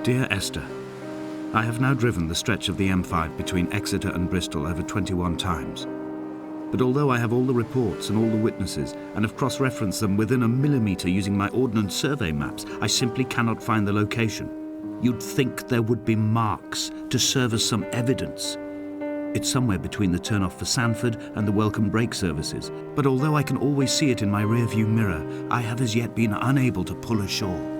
Dear Esther, I have now driven the stretch of the M5 between Exeter and Bristol over 21 times. But although I have all the reports and all the witnesses and have cross-referenced them within a millimetre using my ordnance survey maps, I simply cannot find the location. You'd think there would be marks to serve as some evidence. It's somewhere between the turn-off for Sanford and the welcome break services, but although I can always see it in my rear-view mirror, I have as yet been unable to pull ashore.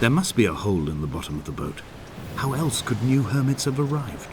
There must be a hole in the bottom of the boat. How else could new hermits have arrived?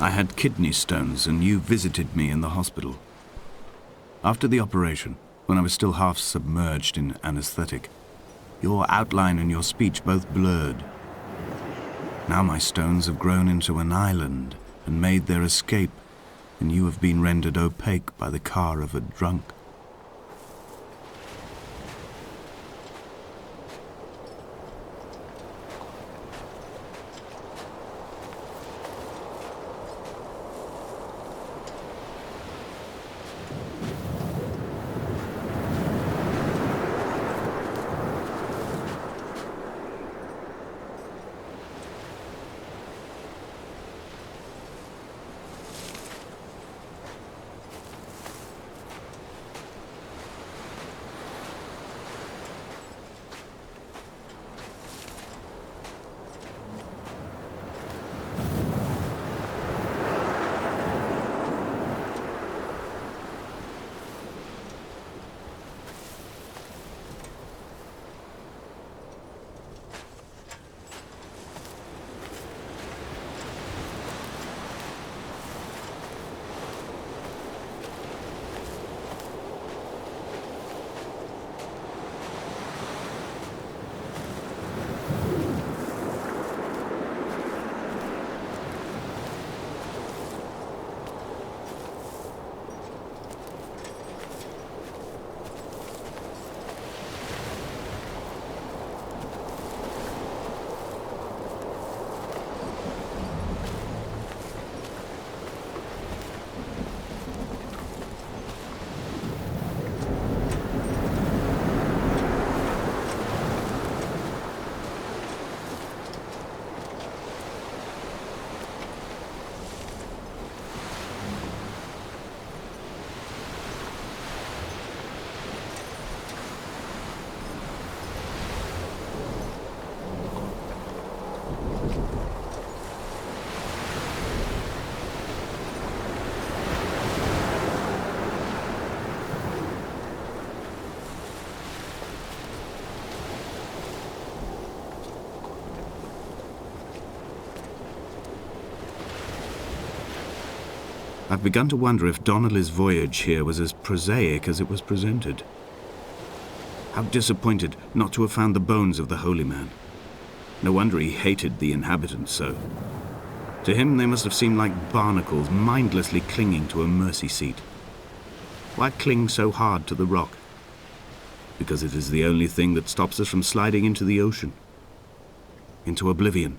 I had kidney stones and you visited me in the hospital. After the operation, when I was still half submerged in anesthetic, your outline and your speech both blurred. Now my stones have grown into an island and made their escape, and you have been rendered opaque by the car of a drunk. I've begun to wonder if Donnelly's voyage here was as prosaic as it was presented. How disappointed not to have found the bones of the holy man. No wonder he hated the inhabitants so. To him they must have seemed like barnacles mindlessly clinging to a mercy seat. Why cling so hard to the rock? Because it is the only thing that stops us from sliding into the ocean, into oblivion.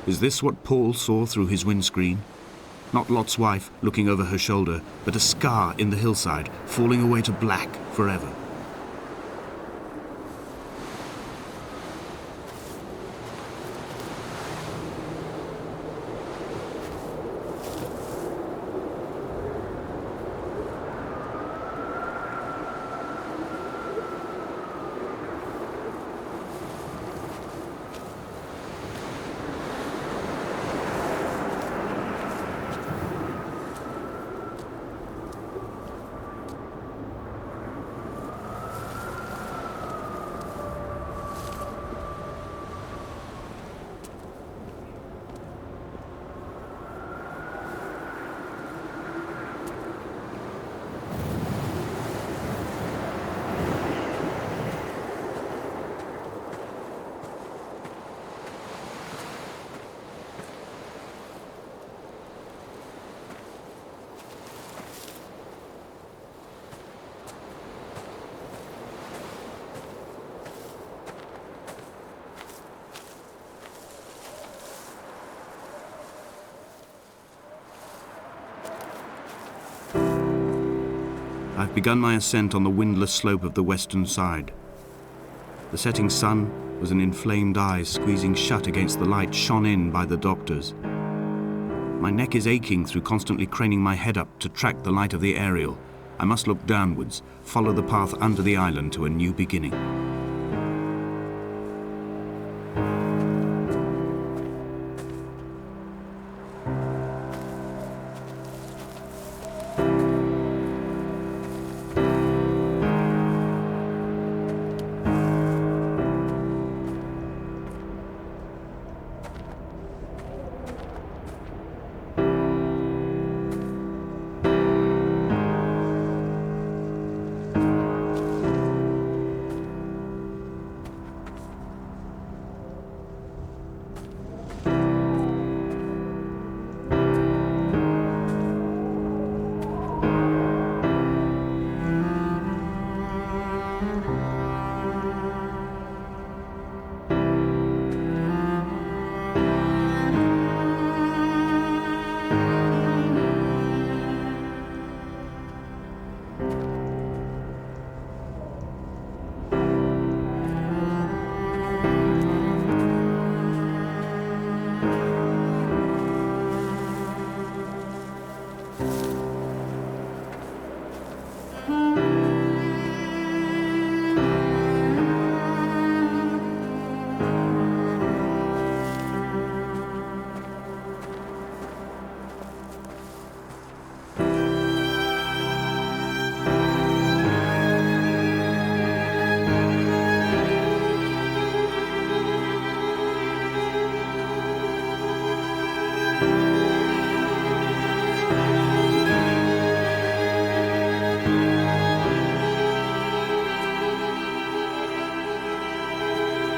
Is this what Paul saw through his windscreen? Not Lot's wife looking over her shoulder, but a scar in the hillside, falling away to black forever. I've begun my ascent on the windless slope of the western side. The setting sun was an inflamed eye squeezing shut against the light shone in by the doctors. My neck is aching through constantly craning my head up to track the light of the aerial. I must look downwards, follow the path under the island to a new beginning.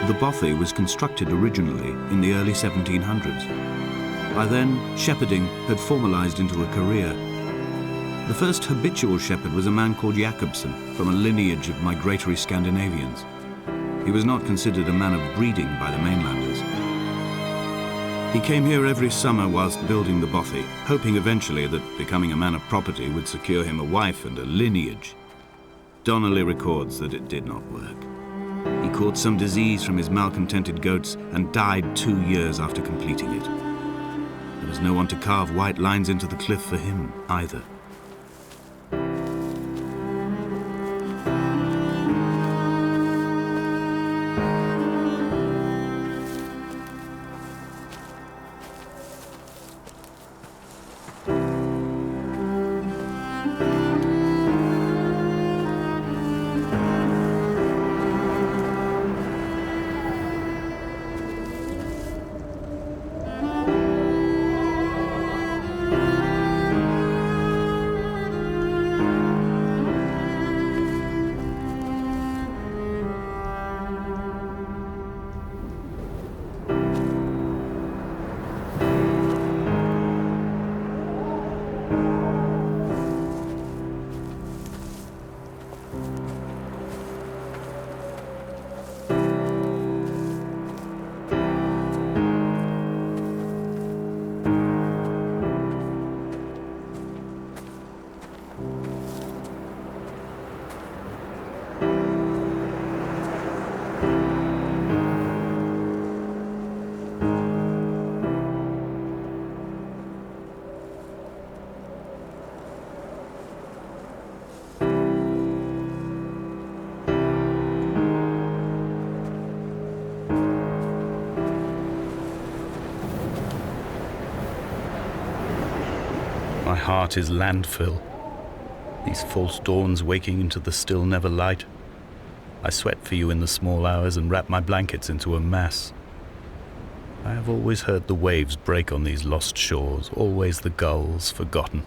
The bothy was constructed originally in the early 1700s. By then, shepherding had formalized into a career. The first habitual shepherd was a man called Jakobsen, from a lineage of migratory Scandinavians. He was not considered a man of breeding by the mainlanders. He came here every summer whilst building the bothy, hoping eventually that becoming a man of property would secure him a wife and a lineage. Donnelly records that it did not work. He caught some disease from his malcontented goats and died 2 years after completing it. There was no one to carve white lines into the cliff for him either. My heart is landfill. These false dawns waking into the still never light. I sweat for you in the small hours and wrap my blankets into a mass. I have always heard the waves break on these lost shores, always the gulls forgotten.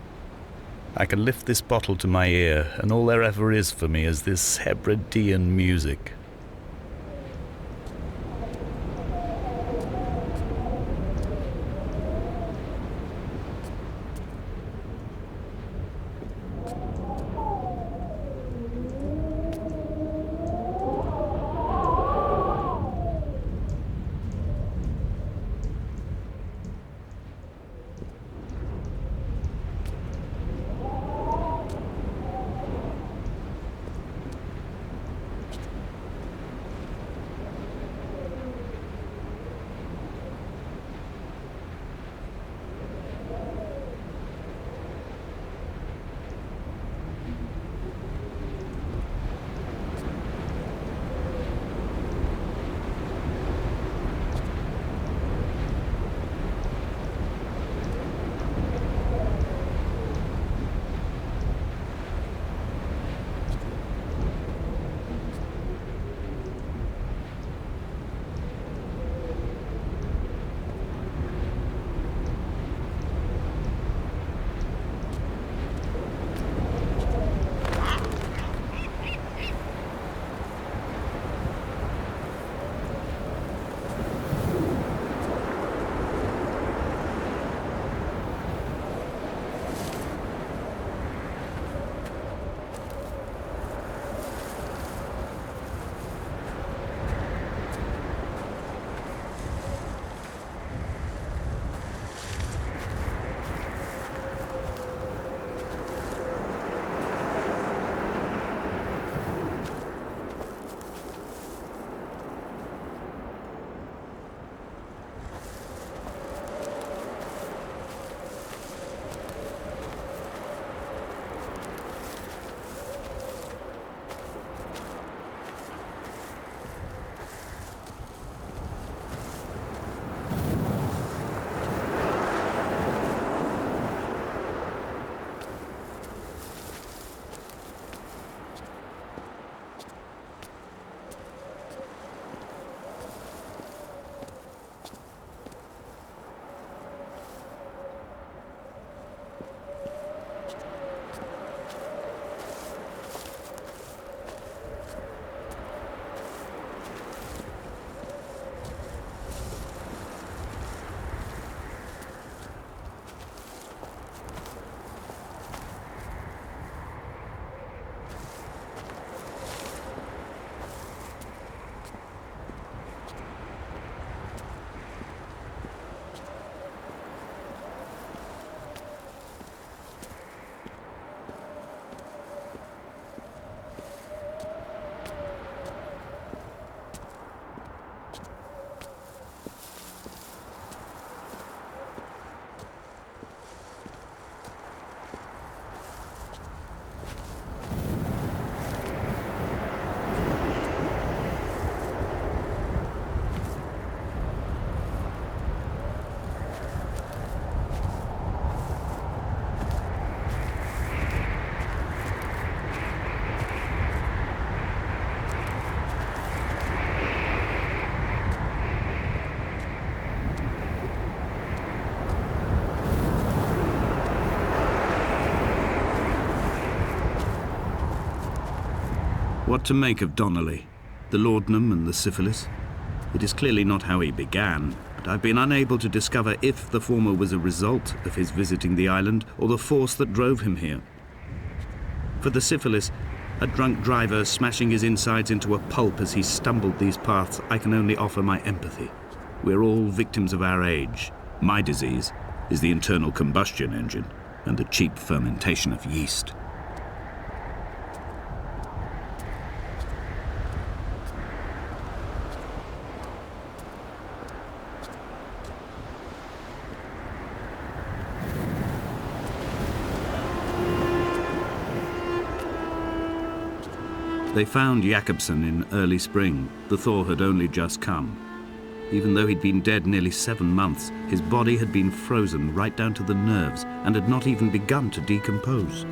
I can lift this bottle to my ear, and all there ever is for me is this Hebridean music. What to make of Donnelly, the laudanum and the syphilis? It is clearly not how he began, but I've been unable to discover if the former was a result of his visiting the island or the force that drove him here. For the syphilis, a drunk driver smashing his insides into a pulp as he stumbled these paths, I can only offer my empathy. We're all victims of our age. My disease is the internal combustion engine and the cheap fermentation of yeast. They found Jakobsen in early spring. The thaw had only just come. Even though he'd been dead nearly 7 months, his body had been frozen right down to the nerves and had not even begun to decompose.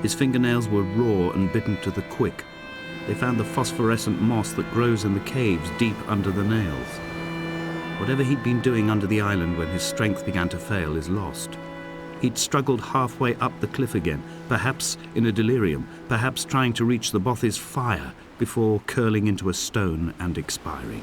His fingernails were raw and bitten to the quick. They found the phosphorescent moss that grows in the caves deep under the nails. Whatever he'd been doing under the island when his strength began to fail is lost. He'd struggled halfway up the cliff again, perhaps in a delirium, perhaps trying to reach the bothy's fire before curling into a stone and expiring.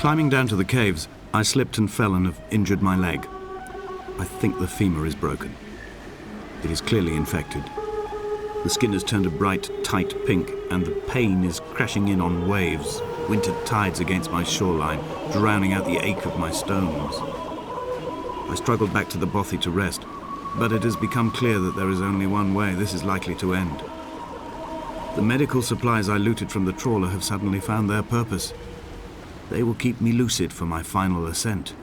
Climbing down to the caves, I slipped and fell and have injured my leg. I think the femur is broken. It is clearly infected. The skin has turned a bright, tight pink, and the pain is crashing in on waves, winter tides against my shoreline, drowning out the ache of my stones. I struggled back to the bothy to rest, but it has become clear that there is only one way this is likely to end. The medical supplies I looted from the trawler have suddenly found their purpose. They will keep me lucid for my final ascent.